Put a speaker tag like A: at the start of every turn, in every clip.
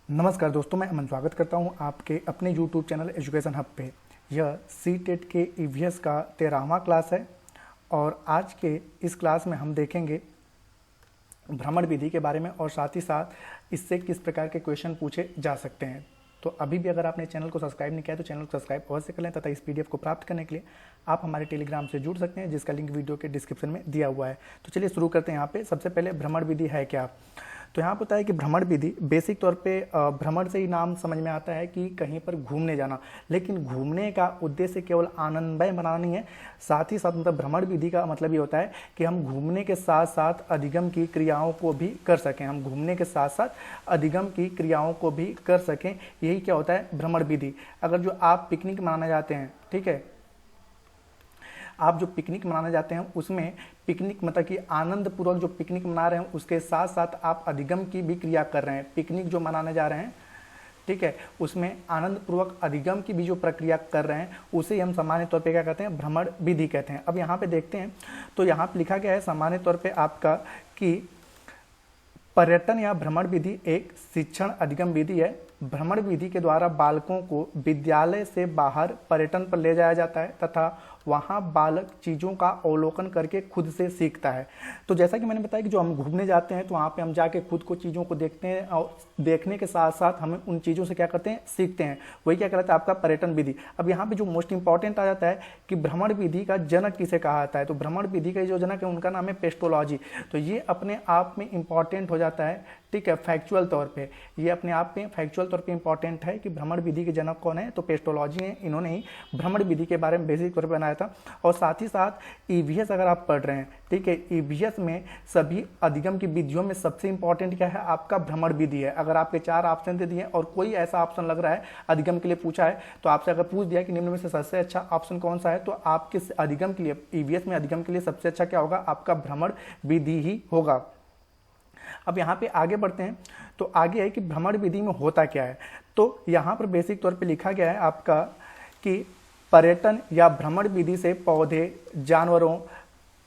A: नमस्कार दोस्तों, मैं अमन स्वागत करता हूं आपके अपने YouTube चैनल एजुकेशन हब पे। यह सी-टेट के ईवीएस का 13वां क्लास है और आज के इस क्लास में हम देखेंगे भ्रमण विधि के बारे में और साथ ही साथ इससे किस प्रकार के क्वेश्चन पूछे जा सकते हैं। तो अभी भी अगर आपने चैनल को सब्सक्राइब नहीं किया तो चैनल को सब्सक्राइब अवश्य कर लें तथा इस पीडीएफ को प्राप्त करने के लिए आप हमारे टेलीग्राम से जुड़ सकते हैं, जिसका लिंक वीडियो के डिस्क्रिप्शन में दिया हुआ है। तो चलिए शुरू करते हैं। यहाँ पे सबसे पहले भ्रमण विधि है क्या। तो यहाँ पता है कि भ्रमण विधि बेसिक तौर पे भ्रमण से ही नाम समझ में आता है कि कहीं पर घूमने जाना, लेकिन घूमने का उद्देश्य केवल आनंदमय बनाना नहीं है। साथ ही साथ मतलब भ्रमण विधि का मतलब ये होता है कि हम घूमने के साथ साथ अधिगम की क्रियाओं को भी कर सकें। हम घूमने के साथ साथ अधिगम की क्रियाओं को भी कर सकें, यही क्या होता है भ्रमण विधि। अगर जो आप पिकनिक मनाने जाते हैं, ठीक है, आप जो पिकनिक मनाने जाते हैं उसमें पिकनिक मतलब कि आनंद पूर्वक जो पिकनिक मना रहे हैं उसके साथ साथ आप अधिगम की भी क्रिया कर रहे हैं। पिकनिक जो मनाने जा रहे हैं, ठीक है, उसमें आनंद पूर्वक अधिगम की भी जो प्रक्रिया कर रहे हैं उसे हम सामान्य तौर पे क्या कहते हैं, भ्रमण विधि कहते हैं। अब यहाँ पे देखते हैं तो यहाँ पे लिखा गया है सामान्य तौर पे आपका कि पर्यटन या भ्रमण विधि एक शिक्षण अधिगम विधि है। भ्रमण विधि के द्वारा बालकों को विद्यालय से बाहर पर्यटन पर ले जाया जाता है तथा वहाँ बालक चीज़ों का अवलोकन करके खुद से सीखता है। तो जैसा कि मैंने बताया कि जो हम घूमने जाते हैं तो वहाँ पे हम जाके खुद को चीज़ों को देखते हैं और देखने के साथ साथ हमें उन चीज़ों से क्या करते हैं, सीखते हैं। वही क्या कहलाता है आपका पर्यटन विधि। अब यहाँ पे जो मोस्ट इंपॉर्टेंट आ जाता है कि भ्रमण विधि का जनक किसे कहा जाता है। तो भ्रमण विधि का जो जनक है उनका नाम है पेस्टोलॉजी। तो ये अपने आप में इंपॉर्टेंट हो जाता है, ठीक है, फैक्चुअल तौर पे ये अपने आप में फैक्चुअल तौर पे इंपॉर्टेंट है कि भ्रमण विधि के जनक कौन है। तो पेस्टोलॉजी ने, इन्होंने ही भ्रमण विधि के बारे में बेसिक तौर पे बनाया था। और साथ ही साथ ईवीएस अगर आप पढ़ रहे हैं, ठीक है, ईवीएस में सभी अधिगम की विधियों में सबसे इंपॉर्टेंट क्या है, आपका भ्रमण विधि है। अगर आपके 4 ऑप्शन दे दिए और कोई ऐसा ऑप्शन लग रहा है अधिगम के लिए पूछा है तो आपसे अगर पूछ दिया कि निम्न में से सबसे अच्छा ऑप्शन कौन सा है, तो आपके अधिगम के लिए, ईवीएस में अधिगम के लिए सबसे अच्छा क्या होगा, आपका भ्रमण विधि ही होगा। अब यहाँ पे आगे बढ़ते हैं तो आगे है कि भ्रमण विधि में होता क्या है। तो यहाँ पर बेसिक तौर पे लिखा गया है आपका कि पर्यटन या भ्रमण विधि से पौधे, जानवरों,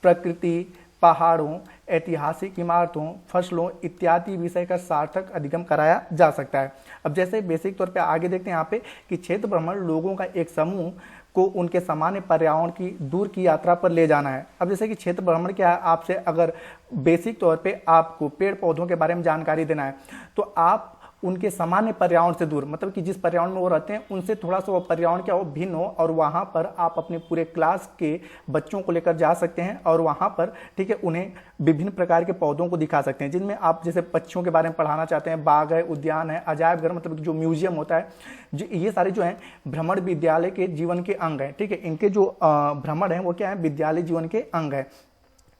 A: प्रकृति, पहाड़ों, ऐतिहासिक इमारतों, फसलों इत्यादि विषय का सार्थक अधिगम कराया जा सकता है। अब जैसे बेसिक तौर पे आगे देखते हैं यहाँ पे कि क्षेत्र भ्रमण लोगों का एक समूह को उनके सामान्य पर्यावरण की दूर की यात्रा पर ले जाना है। अब जैसे कि क्षेत्र भ्रमण क्या है, आपसे अगर बेसिक तौर पे आपको पेड़ पौधों के बारे में जानकारी देना है तो आप उनके सामान्य पर्यावरण से दूर, मतलब कि जिस पर्यावरण में वो रहते हैं उनसे थोड़ा सा वो पर्यावरण क्या हो, भिन्न हो, और वहाँ पर आप अपने पूरे क्लास के बच्चों को लेकर जा सकते हैं और वहाँ पर, ठीक है, उन्हें विभिन्न प्रकार के पौधों को दिखा सकते हैं, जिनमें आप जैसे पक्षियों के बारे में पढ़ाना चाहते हैं, बाग है, उद्यान है, अजायब घर, मतलब जो म्यूजियम होता है, ये सारे जो हैं भ्रमण विद्यालय के जीवन के अंग हैं, ठीक है। इनके जो भ्रमण है वो क्या है, विद्यालय जीवन के अंग है।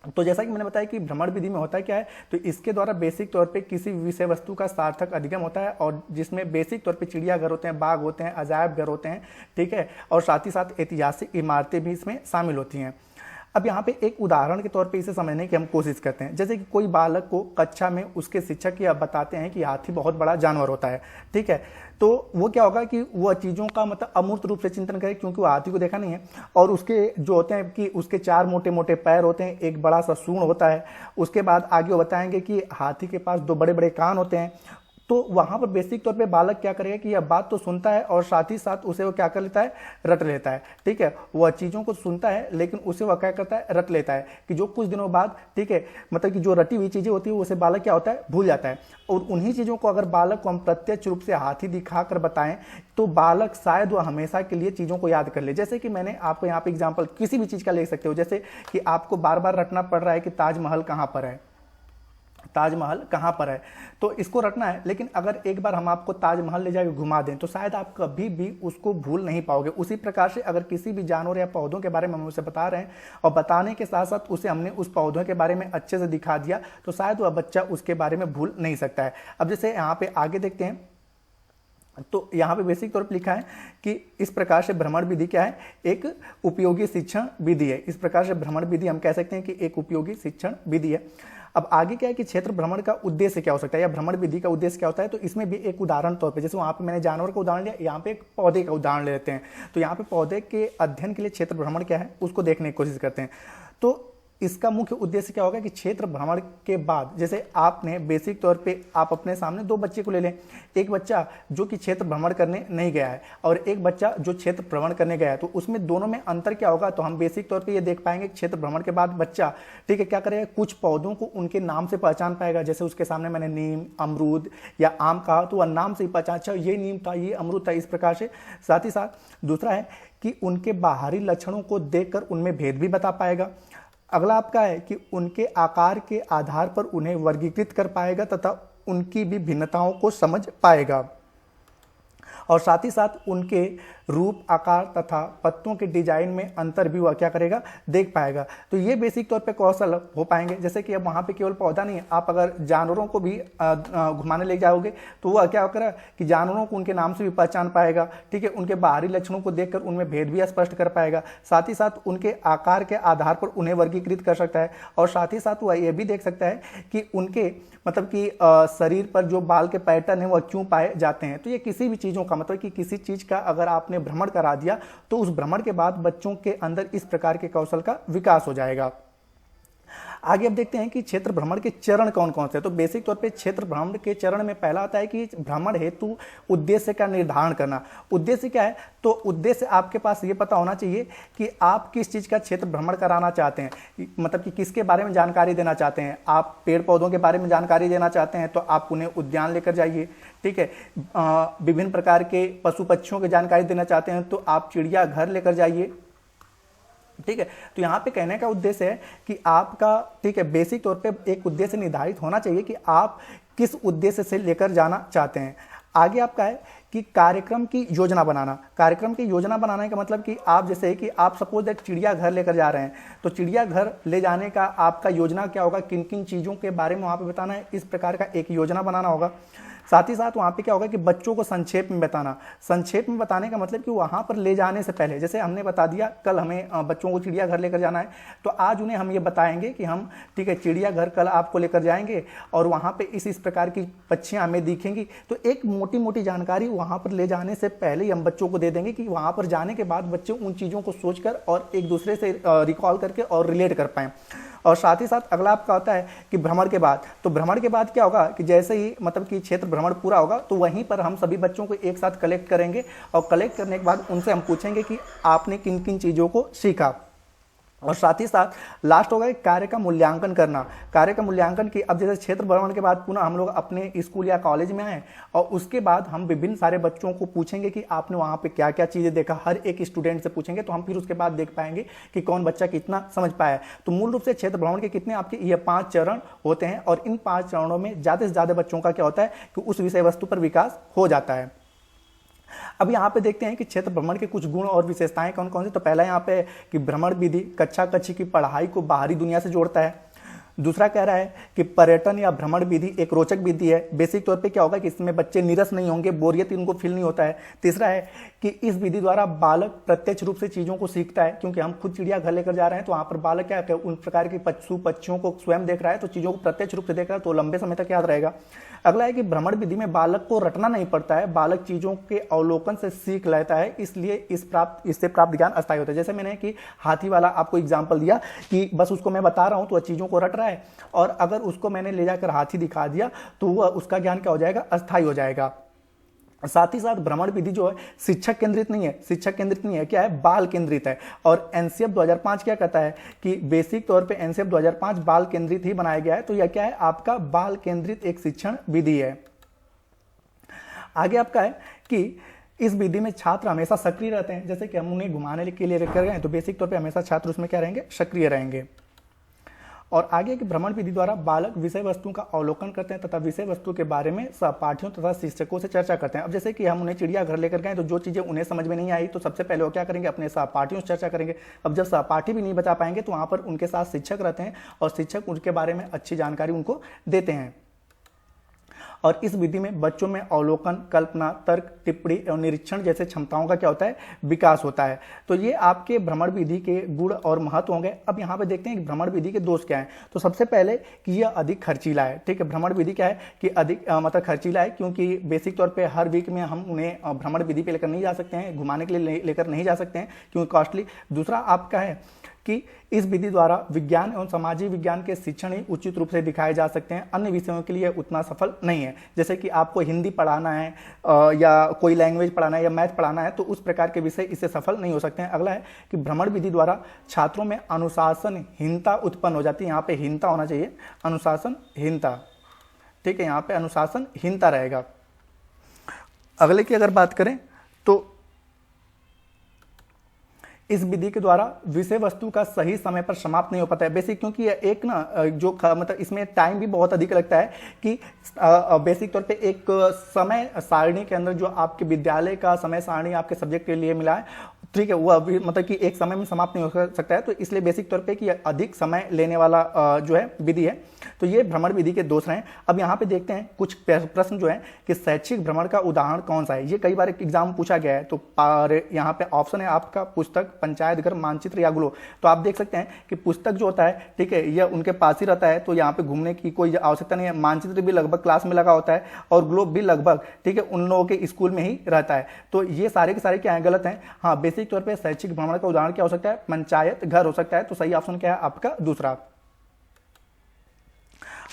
A: तो जैसा कि मैंने बताया कि भ्रमण विधि में होता क्या है, तो इसके द्वारा बेसिक तौर पे किसी विषय वस्तु का सार्थक अधिगम होता है और जिसमें बेसिक तौर पे चिड़ियाघर होते हैं, बाग होते हैं, अजायब घर होते हैं, ठीक है, और साथ ही साथ ऐतिहासिक इमारतें भी इसमें शामिल होती हैं। अब यहाँ पे एक उदाहरण के तौर पे इसे समझने की हम कोशिश करते हैं। जैसे कि कोई बालक को कक्षा में उसके शिक्षक या बताते हैं कि हाथी बहुत बड़ा जानवर होता है, ठीक है, तो वो क्या होगा कि वह चीज़ों का मतलब अमूर्त रूप से चिंतन करे, क्योंकि वो हाथी को देखा नहीं है, और उसके जो होते हैं कि उसके 4 मोटे मोटे पैर होते हैं, एक बड़ा सा सूंड होता है। उसके बाद आगे वो बताएंगे कि हाथी के पास 2 बड़े बड़े कान होते हैं। तो वहाँ पर बेसिक तौर पे बालक क्या करेगा कि यह बात तो सुनता है और साथ ही साथ उसे वो क्या कर लेता है, रट लेता है, ठीक है। वह चीज़ों को सुनता है लेकिन उसे वह क्या करता है, रट लेता है कि जो कुछ दिनों बाद, ठीक है, मतलब कि जो रटी हुई चीज़ें होती है उसे बालक क्या होता है, भूल जाता है। और उन्हीं चीज़ों को अगर बालक को हम प्रत्यक्ष रूप से हाथी दिखाकर बताएं तो बालक शायद वह हमेशा के लिए चीज़ों को याद कर ले। जैसे कि मैंने आपको यहाँ पे एग्जाम्पल किसी भी चीज़ का ले सकते हो, जैसे कि आपको बार बार रटना पड़ रहा है कि ताजमहल कहाँ पर है, ताजमहल कहाँ पर है, तो इसको रटना है। लेकिन अगर एक बार हम आपको ताजमहल ले जाकर घुमा दें तो शायद आप कभी भी उसको भूल नहीं पाओगे। उसी प्रकार से अगर किसी भी जानवर या पौधों के बारे में हम उसे बता रहे हैं और बताने के साथ साथ उसे हमने उस पौधों के बारे में अच्छे से दिखा दिया तो शायद वह बच्चा उसके बारे में भूल नहीं सकता है। अब जैसे यहाँ पे आगे देखते हैं तो यहाँ पे बेसिक तौर पर लिखा है कि इस प्रकार से भ्रमण विधि क्या है, एक उपयोगी शिक्षण विधि है। इस प्रकार से भ्रमण विधि हम कह सकते हैं कि एक उपयोगी शिक्षण विधि है। अब आगे क्या है कि क्षेत्र भ्रमण का उद्देश्य क्या हो सकता है या भ्रमण विधि का उद्देश्य क्या होता है, तो इसमें भी एक उदाहरण तौर पे, जैसे वहाँ पे मैंने जानवर का उदाहरण लिया, यहाँ पे एक पौधे का उदाहरण लेते हैं। तो यहाँ पे पौधे के अध्ययन के लिए क्षेत्र भ्रमण क्या है उसको देखने की कोशिश करते हैं। तो इसका मुख्य उद्देश्य क्या होगा कि क्षेत्र भ्रमण के बाद, जैसे आपने बेसिक तौर पे आप अपने सामने दो बच्चे को ले लें, एक बच्चा जो कि क्षेत्र भ्रमण करने नहीं गया है और एक बच्चा जो क्षेत्र भ्रमण करने गया है, तो उसमें दोनों में अंतर क्या होगा। तो हम बेसिक तौर पे ये देख पाएंगे क्षेत्र भ्रमण के बाद बच्चा, ठीक है, क्या करेगा, कुछ पौधों को उनके नाम से पहचान पाएगा। जैसे उसके सामने मैंने नीम, अमरूद या आम कहा तो वह नाम से ही पहचान, अच्छा ये नीम था, ये अमरूद था, इस प्रकार से। साथ ही साथ दूसरा है कि उनके बाहरी लक्षणों को देखकर उनमें भेद भी बता पाएगा। अगला आपका है कि उनके आकार के आधार पर उन्हें वर्गीकृत कर पाएगा तथा उनकी भी भिन्नताओं को समझ पाएगा और साथ ही साथ उनके रूप, आकार तथा पत्तों के डिजाइन में अंतर भी वह क्या करेगा, देख पाएगा। तो ये बेसिक तौर पे कौशल हो पाएंगे। जैसे कि अब वहाँ पे केवल पौधा नहीं है, आप अगर जानवरों को भी घुमाने ले जाओगे तो वह क्या करेगा कि जानवरों को उनके नाम से भी पहचान पाएगा, ठीक है, उनके बाहरी लक्षणों को देखकर उनमें भेद भी स्पष्ट कर पाएगा। साथ ही साथ उनके आकार के आधार पर उन्हें वर्गीकृत कर सकता है और साथ ही साथ वह यह भी देख सकता है कि उनके मतलब कि शरीर पर जो बाल के पैटर्न है वह क्यों पाए जाते हैं। तो ये किसी भी चीज़ों का मतलब कि किसी चीज़ का अगर आपने भ्रमण करा दिया तो उस भ्रमण के बाद बच्चों के अंदर इस प्रकार के कौशल का विकास हो जाएगा। आगे अब देखते हैं कि क्षेत्र भ्रमण के चरण कौन कौन से हैं। तो बेसिक तौर पे क्षेत्र भ्रमण के चरण में पहला आता है कि भ्रमण हेतु उद्देश्य का निर्धारण करना। उद्देश्य क्या है, तो उद्देश्य आपके पास ये पता होना चाहिए कि आप किस चीज़ का क्षेत्र भ्रमण कराना चाहते हैं, मतलब कि किसके बारे में जानकारी देना चाहते हैं। आप पेड़ पौधों के बारे में जानकारी देना चाहते हैं तो आप उन्हें उद्यान लेकर जाइए, ठीक है। विभिन्न प्रकार के पशु पक्षियों की जानकारी देना चाहते हैं तो आप चिड़ियाघर लेकर जाइए, ठीक है। तो यहाँ पे कहने का उद्देश्य है कि आपका, ठीक है, बेसिक तौर पे एक उद्देश्य निर्धारित होना चाहिए कि आप किस उद्देश्य से लेकर जाना चाहते हैं। आगे आपका है कि कार्यक्रम की योजना बनाना। कार्यक्रम की योजना बनाने का मतलब कि आप जैसे कि आप सपोज दैट चिड़ियाघर लेकर जा रहे हैं तो चिड़ियाघर ले जाने का आपका योजना क्या होगा, किन किन चीज़ों के बारे में वहाँ पे बताना है, इस प्रकार का एक योजना बनाना होगा। साथ ही साथ वहाँ पे क्या होगा कि बच्चों को संक्षेप में बताना। संक्षेप में बताने का मतलब कि वहाँ पर ले जाने से पहले, जैसे हमने बता दिया कल हमें बच्चों को चिड़ियाघर लेकर जाना है, तो आज उन्हें हम ये बताएंगे कि हम, ठीक है, चिड़ियाघर कल आपको लेकर जाएंगे और वहाँ पे इस प्रकार की पक्षियाँ हमें दिखेंगी। तो एक मोटी मोटी जानकारी वहाँ पर ले जाने से पहले ही हम बच्चों को दे देंगे कि वहाँ पर जाने के बाद बच्चे उन चीज़ों को सोचकर और एक दूसरे से रिकॉल करके और रिलेट कर पाएँ। और साथ ही साथ अगला आपका होता है कि भ्रमण के बाद। तो भ्रमण के बाद क्या होगा कि जैसे ही मतलब कि क्षेत्र भ्रमण पूरा होगा तो वहीं पर हम सभी बच्चों को एक साथ कलेक्ट करेंगे और कलेक्ट करने के बाद उनसे हम पूछेंगे कि आपने किन किन चीज़ों को सीखा। और साथ ही साथ लास्ट होगा कार्य का मूल्यांकन करना। कार्य का मूल्यांकन की, अब जैसे क्षेत्र भ्रमण के बाद पुनः हम लोग अपने स्कूल या कॉलेज में आए और उसके बाद हम विभिन्न सारे बच्चों को पूछेंगे कि आपने वहाँ पे क्या क्या चीज़ें देखा, हर एक स्टूडेंट से पूछेंगे तो हम फिर उसके बाद देख पाएंगे कि कौन बच्चा कितना समझ पाया। तो मूल रूप से क्षेत्र भ्रमण के कितने आपके ये 5 चरण होते हैं और इन 5 चरणों में ज़्यादा से ज़्यादा बच्चों का क्या होता है कि उस विषय वस्तु पर विकास हो जाता है। अब यहाँ पे देखते हैं कि क्षेत्र भ्रमण के कुछ गुण और विशेषताएं कौन कौन सी। तो पहला यहाँ पे कि भ्रमण विधि कक्षा कक्षी की पढ़ाई को बाहरी दुनिया से जोड़ता है। दूसरा कह रहा है कि पर्यटन या भ्रमण विधि एक रोचक विधि है। बेसिक तौर पे क्या होगा कि इसमें बच्चे निरस नहीं होंगे, बोरियत उनको फील नहीं होता है। तीसरा है कि इस विधि द्वारा बालक प्रत्यक्ष रूप से चीज़ों को सीखता है, क्योंकि हम खुद चिड़ियाघर लेकर जा रहे हैं तो वहाँ पर बालक क्या है, उन प्रकार के पशु पक्षियों को स्वयं देख रहा है, तो चीज़ों को प्रत्यक्ष रूप से देख रहा है तो लंबे समय तक याद रहेगा। अगला है कि भ्रमण विधि में बालक को रटना नहीं पड़ता है, बालक चीज़ों के अवलोकन से सीख लेता है, इसलिए इससे प्राप्त ज्ञान अस्थायी होता है। जैसे मैंने कि हाथी वाला आपको एग्जाम्पल दिया कि बस उसको मैं बता रहा हूँ तो वह चीज़ों को रट रहा है, और अगर उसको मैंने ले जाकर हाथी दिखा दिया तो वह उसका ज्ञान क्या हो जाएगा, अस्थायी हो जाएगा। साथ ही साथ भ्रमण विधि जो है शिक्षक केंद्रित नहीं है, शिक्षक केंद्रित नहीं है, क्या है, बाल केंद्रित है। और एनसीएफ 2005 क्या कहता है कि बेसिक तौर पे एनसीएफ 2005 बाल केंद्रित ही बनाया गया है, तो यह क्या है, आपका बाल केंद्रित एक शिक्षण विधि है। आगे आपका है कि इस विधि में छात्र हमेशा सक्रिय रहते हैं। जैसे कि हम उन्हें घुमाने के लिए लेकर गए तो बेसिक तौर पर हमेशा छात्र उसमें क्या रहेंगे, सक्रिय रहेंगे। और आगे की भ्रमण विधि द्वारा बालक विषय वस्तु का अवलोकन करते हैं तथा विषय वस्तु के बारे में सहपाठियों तथा शिक्षकों से चर्चा करते हैं। अब जैसे कि हम उन्हें चिड़ियाघर लेकर गए तो जो चीज़ें उन्हें समझ में नहीं आई तो सबसे पहले वो क्या करेंगे, अपने सहपाठियों से चर्चा करेंगे। अब जब सहपाठी भी नहीं बता पाएंगे तो वहाँ पर उनके साथ शिक्षक रहते हैं और शिक्षक उनके बारे में अच्छी जानकारी उनको देते हैं। और इस विधि में बच्चों में अवलोकन, कल्पना, तर्क, टिप्पणी एवं निरीक्षण जैसे क्षमताओं का क्या होता है, विकास होता है। तो ये आपके भ्रमण विधि के गुण और महत्व होंगे। अब यहाँ पे देखते हैं कि भ्रमण विधि के दोष क्या हैं। तो सबसे पहले कि यह अधिक खर्चीला है, ठीक है। भ्रमण विधि क्या है कि अधिक मतलब खर्चीला है, क्योंकि बेसिक तौर पर हर वीक में हम उन्हें भ्रमण विधि पर लेकर नहीं जा सकते हैं, घुमाने के लिए लेकर नहीं जा सकते हैं क्योंकि कॉस्टली। दूसरा आपका है कि इस विधि द्वारा विज्ञान एवं सामाजिक विज्ञान के शिक्षण ही उचित रूप से दिखाए जा सकते हैं, अन्य विषयों के लिए उतना सफल नहीं है। जैसे कि आपको हिंदी पढ़ाना है या कोई लैंग्वेज पढ़ाना है या मैथ पढ़ाना है, तो उस प्रकार के विषय इससे सफल नहीं हो सकते हैं। अगला है कि भ्रमण विधि द्वारा छात्रों में अनुशासनहीनता उत्पन्न हो जाती है। यहाँ पे हीनता होना चाहिए, अनुशासनहीनता, ठीक है, यहाँ पे अनुशासनहीनता रहेगा। अगले की अगर बात करें तो इस विधि के द्वारा विषय वस्तु का सही समय पर समाप्त नहीं हो पाता है। बेसिक क्योंकि ये एक ना जो मतलब इसमें टाइम भी बहुत अधिक लगता है कि बेसिक तौर पे एक समय सारणी के अंदर जो आपके विद्यालय का समय सारणी आपके सब्जेक्ट के लिए मिला है, ठीक है, वो अभी मतलब कि एक समय में समाप्त नहीं हो सकता है। तो इसलिए बेसिक तौर पे कि अधिक समय लेने वाला जो है विधि है, तो ये भ्रमण विधि के दोष हैं। अब यहाँ पे देखते हैं कुछ प्रश्न जो है कि शैक्षिक भ्रमण का उदाहरण कौन सा है। ये कई बार एग्जाम पूछा गया है। तो यहाँ पे ऑप्शन है आपका पुस्तक, पंचायत घर, मानचित्र या ग्लो। तो आप देख सकते हैं कि पुस्तक जो होता है, ठीक है, यह उनके पास ही रहता है, तो यहाँ पे घूमने की कोई आवश्यकता नहीं है। मानचित्र भी लगभग क्लास में लगा होता है और ग्लोब भी लगभग, ठीक है, उन लोगों के स्कूल में ही रहता है। तो ये सारे के सारे क्या है, गलत हैं। हाँ, बेसिक तौर पर शैक्षिक भ्रमण का उदाहरण क्या हो सकता है, पंचायत घर हो सकता है। तो सही ऑप्शन क्या है आपका दूसरा।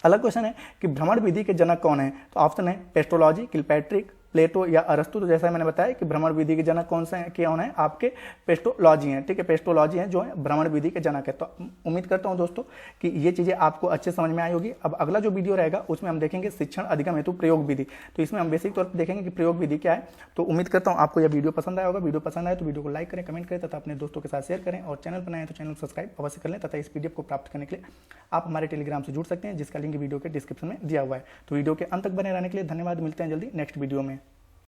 A: अलग क्वेश्चन है कि भ्रमण विधि के जनक कौन है। तो ऑप्शन है पेस्टोलॉजी, किलपैट्रिक, प्लेटो या अरस्तु। तो जैसा मैंने बताया कि भ्रमण विधि के जनक कौन से हैं, कौन है आपके पेस्टोलॉजी हैं, ठीक है, पेस्टोलॉजी हैं जो है भ्रमण विधि के जनक है। तो उम्मीद करता हूं दोस्तों कि ये चीजें आपको अच्छे समझ में आई होगी। अब अगला जो वीडियो रहेगा उसमें हम देखेंगे शिक्षण अधिगम हेतु प्रयोग विधि। तो इसमें हम बेसिक तौर पर देखेंगे कि प्रयोग विधि क्या है। तो उम्मीद करता हूँ आपको यह वीडियो पसंद आया होगा। वीडियो पसंद आए तो वीडियो को लाइक करें, कमेंट करें तथा अपने दोस्तों के साथ शेयर करें, और चैनल बनाए तो चैनल को सब्सक्राइब अवश्य कर लें। तथा इस पीडीएफ को प्राप्त करने के लिए आप हमारे टेलीग्राम से जुड़ सकते हैं, जिसका लिंक वीडियो के डिस्क्रिप्शन में दिया हुआ है। तो वीडियो के अंत तक बने रहने के लिए धन्यवाद। मिलते हैं जल्दी नेक्स्ट वीडियो में।